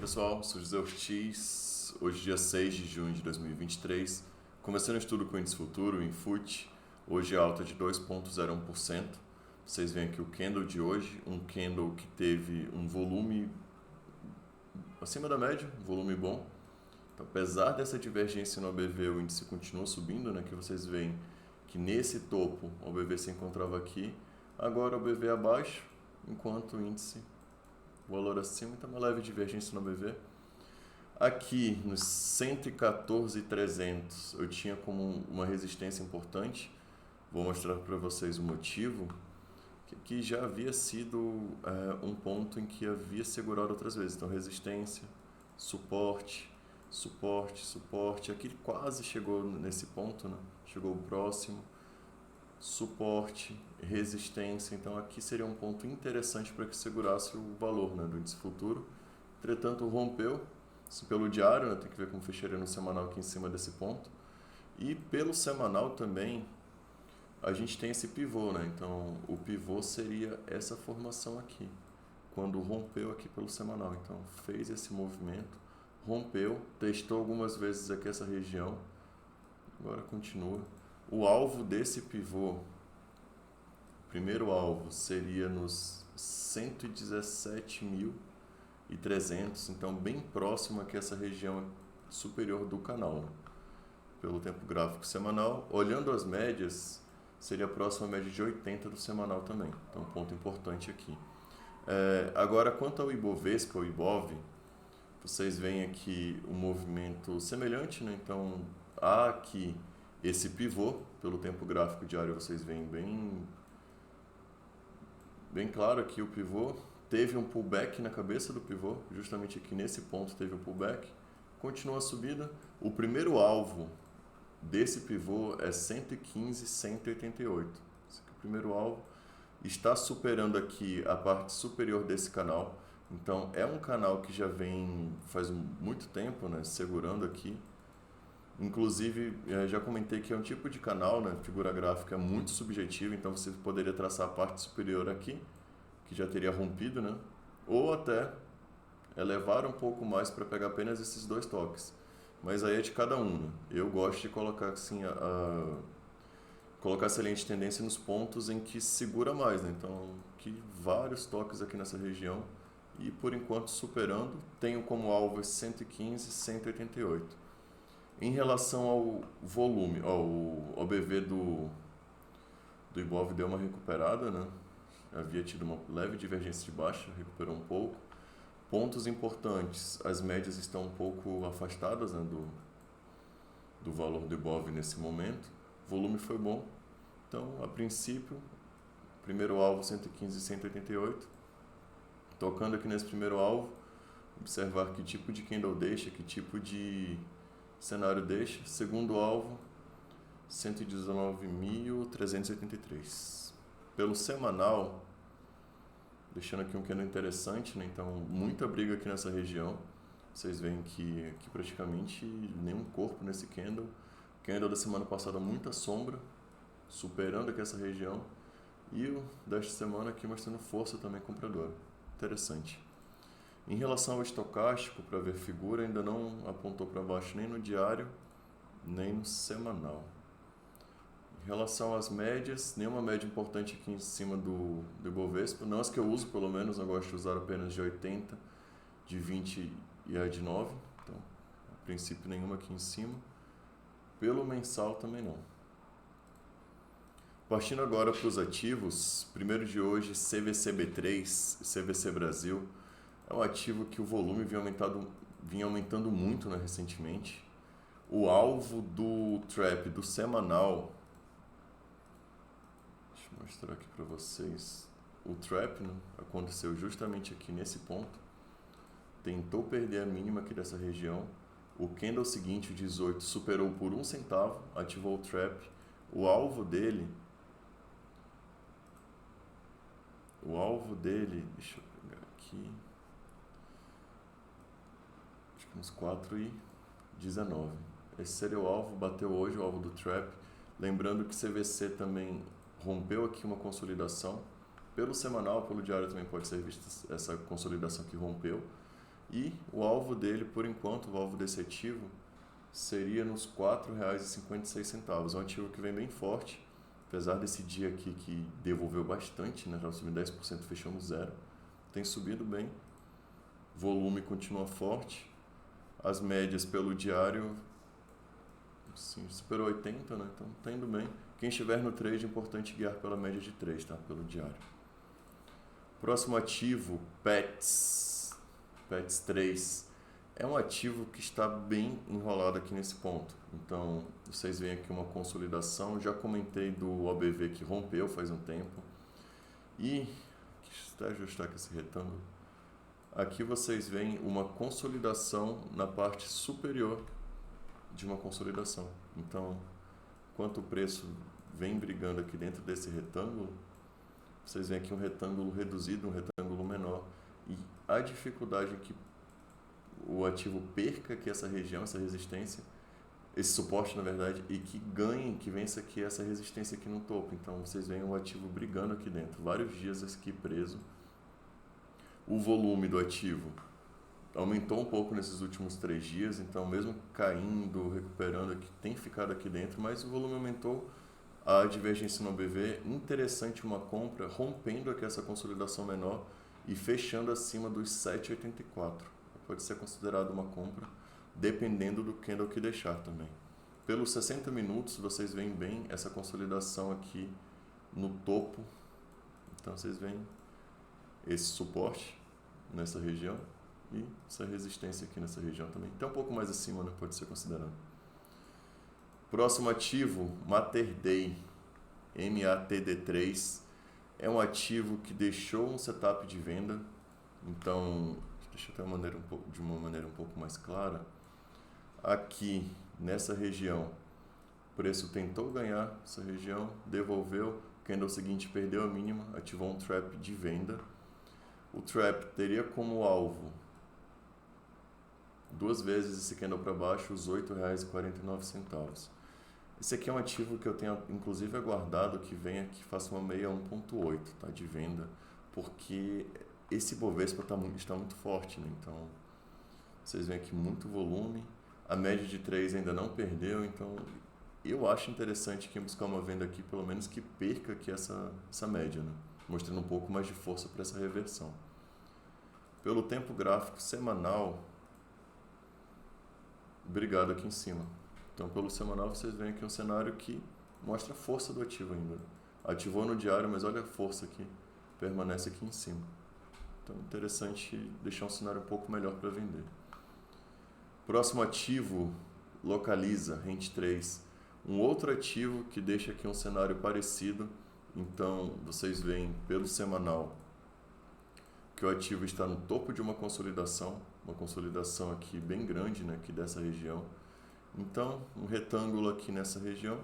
Pessoal, sou José Ortiz, hoje dia 6 de junho de 2023, começando o estudo com o índice futuro, em FUT, hoje é alta de 2,01%. Vocês veem aqui o candle de hoje, um candle que teve um volume acima da média, um volume bom. Então, apesar dessa divergência no ABV, o índice continua subindo, né? Que vocês veem que nesse topo o ABV se encontrava aqui, agora o ABV abaixo, enquanto o índice, o valor acima, então uma leve divergência no ABV. Aqui nos 114,300 eu tinha como uma resistência importante, vou mostrar para vocês o motivo, que já havia sido um ponto em que havia segurado outras vezes, então resistência, suporte, suporte, suporte, aqui quase chegou nesse ponto, né? Chegou próximo, suporte, resistência, então aqui seria um ponto interessante para que segurasse o valor, né, do índice futuro. Entretanto, rompeu, isso pelo diário, né, tem que ver como fecharia no semanal aqui em cima desse ponto, e pelo semanal também a gente tem esse pivô, né? Então o pivô seria essa formação aqui, quando rompeu aqui pelo semanal, então fez esse movimento, rompeu, testou algumas vezes aqui essa região, agora continua. O alvo desse pivô, o primeiro alvo seria nos 117.300, então bem próximo aqui essa região superior do canal, né? Pelo tempo gráfico semanal. Olhando as médias, seria próximo à média de 80 do semanal também, então ponto importante aqui. Agora, quanto ao Ibovespa, o Ibov, vocês veem aqui um movimento semelhante, né? Então há aqui esse pivô, pelo tempo gráfico diário vocês veem bem claro aqui o pivô, teve um pullback na cabeça do pivô, justamente aqui nesse ponto teve um pullback, continua a subida, o primeiro alvo desse pivô é 115,188, esse aqui é o primeiro alvo, está superando aqui a parte superior desse canal, então é um canal que já vem faz muito tempo, né, segurando aqui. Inclusive, já comentei que é um tipo de canal, né, figura gráfica muito subjetiva, então você poderia traçar a parte superior aqui, que já teria rompido, né, ou até elevar um pouco mais para pegar apenas esses dois toques. Mas aí é de cada um, né? Eu gosto de colocar assim, colocar essa linha de tendência nos pontos em que segura mais, né? Então, que vários toques aqui nessa região e por enquanto superando, tenho como alvo 115,188. Em relação ao volume, o ABV do Ibov deu uma recuperada, né? Havia tido uma leve divergência de baixa, recuperou um pouco. Pontos importantes, as médias estão um pouco afastadas, né, do valor do Ibov nesse momento. O volume foi bom, então a princípio, primeiro alvo 115,188. Tocando aqui nesse primeiro alvo, observar que tipo de candle deixa, que tipo de cenário deixa. Segundo alvo, 119.383. Pelo semanal, deixando aqui um candle interessante, né? Então muita briga aqui nessa região. Vocês veem que praticamente nenhum corpo nesse candle. Candle da semana passada muita sombra, superando aqui essa região. E o desta semana aqui mostrando força também compradora. Interessante. Em relação ao estocástico, para ver figura, ainda não apontou para baixo nem no diário, nem no semanal. Em relação às médias, nenhuma média importante aqui em cima do Ibovespa, não as que eu uso pelo menos, eu gosto de usar apenas de 80, de 20 e a de 9, então a princípio nenhuma aqui em cima. Pelo mensal também não. Partindo agora para os ativos, primeiro de hoje, CVCB3, CVC Brasil, é um ativo que o volume vinha aumentando muito, né, recentemente. O alvo do trap do semanal, deixa eu mostrar aqui para vocês, o trap, né, aconteceu justamente aqui nesse ponto, tentou perder a mínima aqui dessa região, o candle seguinte, o 18, superou por 1 centavo, ativou o trap, o alvo dele, deixa eu pegar aqui, acho que uns 4,19. Esse seria o alvo, bateu hoje o alvo do trap. Lembrando que CVC também rompeu aqui uma consolidação. Pelo semanal, pelo diário também pode ser vista essa consolidação que rompeu. E o alvo dele, por enquanto, o alvo desse ativo, seria nos R$ 4,56. É um ativo que vem bem forte, apesar desse dia aqui que devolveu bastante, né? Já subiu 10%, fechou no zero. Tem subido bem, volume continua forte, as médias pelo diário sim, superou 80, né? Então tá indo bem. Quem estiver no trade, é importante guiar pela média de 3, tá? Pelo diário. Próximo ativo, Pets 3. É um ativo que está bem enrolado aqui nesse ponto. Então, vocês veem aqui uma consolidação. Já comentei do OBV que rompeu faz um tempo. E, deixa eu ajustar aqui esse retângulo. Aqui vocês veem uma consolidação na parte superior de uma consolidação. Então, enquanto o preço vem brigando aqui dentro desse retângulo, vocês veem aqui um retângulo reduzido, um retângulo menor. E a dificuldade é que o ativo perca aqui essa região, essa resistência, esse suporte na verdade, e que ganhe, que vença aqui essa resistência aqui no topo. Então vocês veem o ativo brigando aqui dentro, vários dias aqui preso. O volume do ativo aumentou um pouco nesses últimos 3 dias, então mesmo caindo, recuperando aqui, tem ficado aqui dentro, mas o volume aumentou. A divergência no OBV, interessante uma compra, rompendo aqui essa consolidação menor e fechando acima dos 7,84. Pode ser considerado uma compra, dependendo do candle que deixar também. Pelos 60 minutos, vocês veem bem essa consolidação aqui no topo. Então, vocês veem esse suporte nessa região e essa resistência aqui nessa região também. Até um pouco mais acima, né? Pode ser considerado. Próximo ativo, Materday, MATD3. É um ativo que deixou um setup de venda. Então, deixa eu ter de uma maneira um pouco mais clara. Aqui, nessa região, o preço tentou ganhar essa região, devolveu, candle seguinte perdeu a mínima, ativou um trap de venda. O trap teria como alvo 2 vezes esse candle para baixo, os R$ 8,49. Esse aqui é um ativo que eu tenho inclusive aguardado que venha que faça uma meia 1.8, tá, de venda, porque esse Bovespa está muito forte, né? Então vocês veem aqui muito volume, a média de 3 ainda não perdeu, então eu acho interessante quem buscar uma venda aqui, pelo menos que perca aqui essa média, né? Mostrando um pouco mais de força para essa reversão. Pelo tempo gráfico semanal, obrigado aqui em cima. Então, pelo semanal, vocês veem aqui um cenário que mostra a força do ativo ainda. Ativou no diário, mas olha a força aqui, permanece aqui em cima. Então, interessante deixar um cenário um pouco melhor para vender. Próximo ativo, Localiza, Rent 3. Um outro ativo que deixa aqui um cenário parecido. Então, vocês veem pelo semanal que o ativo está no topo de uma consolidação aqui bem grande, né, aqui dessa região. Então, um retângulo aqui nessa região,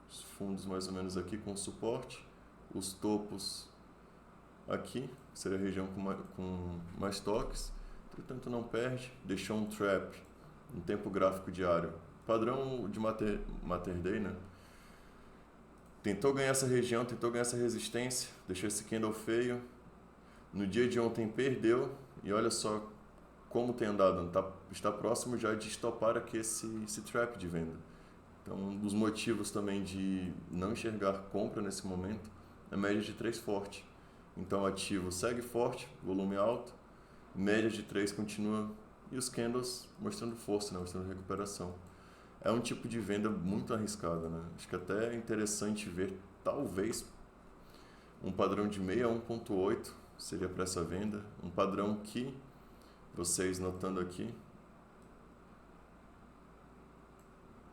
os fundos mais ou menos aqui com suporte, os topos aqui, seria a região com mais toques, portanto não perde, deixou um trap em tempo gráfico diário, padrão de Materday, né? Tentou ganhar essa região, tentou ganhar essa resistência, deixou esse candle feio, no dia de ontem perdeu, e olha só como tem andado, está próximo já de estopar aqui esse trap de venda. Então, um dos motivos também de não enxergar compra nesse momento é a média de 3 forte. Então, o ativo segue forte, volume alto, média de 3 continua, e os candles mostrando força, né? Mostrando recuperação. É um tipo de venda muito arriscada, né? Acho que até é interessante ver, talvez, um padrão de meia 1.8 seria para essa venda, um padrão que vocês notando aqui,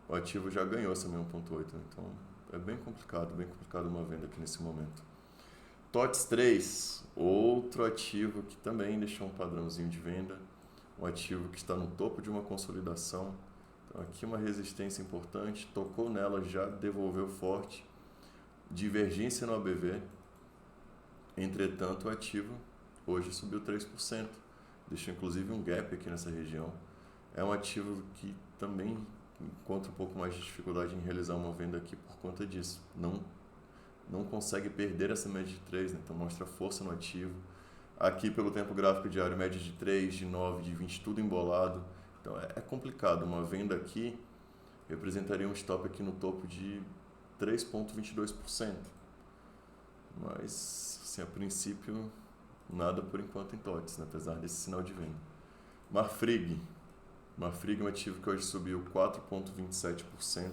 o ativo já ganhou essa 1.8, né? Então é bem complicado uma venda aqui nesse momento. TOTS 3, outro ativo que também deixou um padrãozinho de venda, um ativo que está no topo de uma consolidação. Então aqui uma resistência importante, tocou nela, já devolveu forte, divergência no ABV, entretanto o ativo hoje subiu 3%. Deixou inclusive um gap aqui nessa região. É um ativo que também encontra um pouco mais de dificuldade em realizar uma venda aqui por conta disso. Não consegue perder essa média de 3, né? Então mostra força no ativo. Aqui pelo tempo gráfico diário, média de 3, de 9, de 20, tudo embolado. Então é complicado. Uma venda aqui representaria um stop aqui no topo de 3,22%. Mas, assim, a princípio, nada por enquanto em TOTS, né? Apesar desse sinal de venda. Marfrig é um ativo que hoje subiu 4,27%,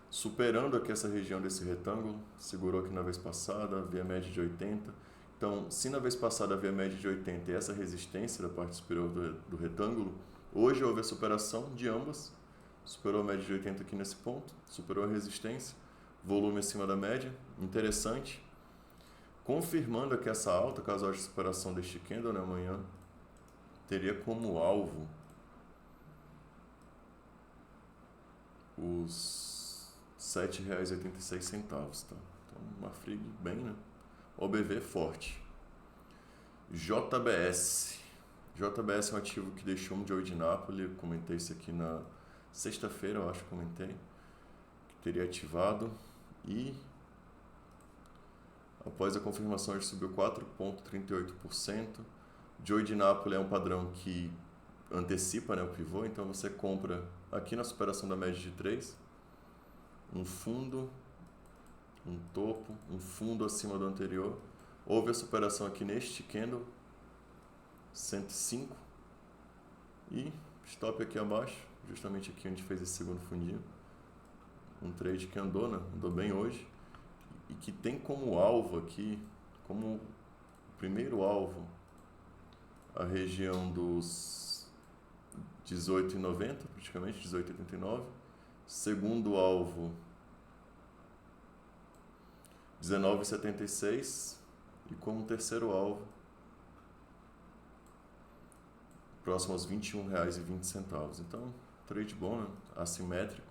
superando aqui essa região desse retângulo, segurou aqui na vez passada, havia média de 80. Então, se na vez passada havia média de 80 e essa resistência da parte superior do retângulo, hoje houve a superação de ambas, superou a média de 80 aqui nesse ponto, superou a resistência, volume acima da média, interessante. Confirmando aqui essa alta, caso haja superação deste candle, né, amanhã, teria como alvo os R$ 7,86, tá? Então, Marfrig bem, né? OBV forte. JBS é um ativo que deixou um Joe de Napoli, eu comentei isso aqui na sexta-feira, eu acho que comentei, que teria ativado e após a confirmação ele subiu 4,38%. Joe de Napoli é um padrão que antecipa, né, o pivô, então você compra aqui na superação da média de 3, um fundo, um topo, um fundo acima do anterior. Houve a superação aqui neste candle, 105, e stop aqui abaixo, justamente aqui onde fez esse segundo fundinho. Um trade que andou, né, andou bem hoje, e que tem como alvo aqui, como primeiro alvo, a região dos 18,90, praticamente, 18,89. Segundo alvo, 19,76. E como terceiro alvo, próximo aos R$ 21,20. Então, trade bom, né? Assimétrico.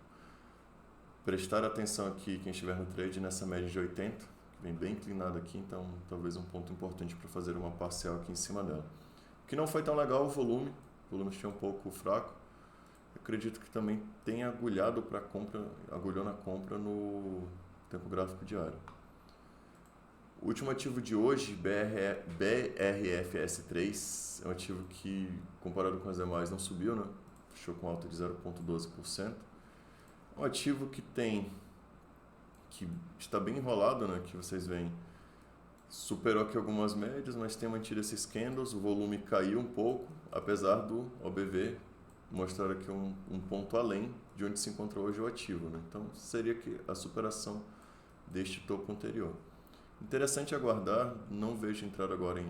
Prestar atenção aqui, quem estiver no trade, nessa média de 80, que vem bem inclinada aqui, então talvez um ponto importante para fazer uma parcial aqui em cima dela. O que não foi tão legal, o volume tinha um pouco fraco. Acredito que também tem agulhado para compra, agulhou na compra no tempo gráfico diário. O último ativo de hoje, BRFS3, é um ativo que, comparado com as demais, não subiu, né? Fechou com alta de 0,12%. É um ativo que está bem enrolado, né? Que vocês veem, superou aqui algumas médias, mas tem mantido esses candles, o volume caiu um pouco, apesar do OBV mostrar aqui um ponto além de onde se encontra hoje o ativo, né? Então, seria que a superação deste topo anterior. Interessante aguardar, não vejo entrar agora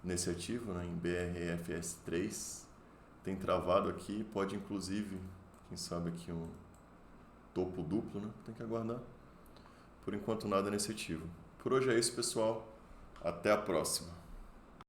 nesse ativo, né, em BRFS3, tem travado aqui, pode inclusive, quem sabe aqui um topo duplo, né, tem que aguardar. Por enquanto nada nesse ativo. Por hoje é isso, pessoal, até a próxima.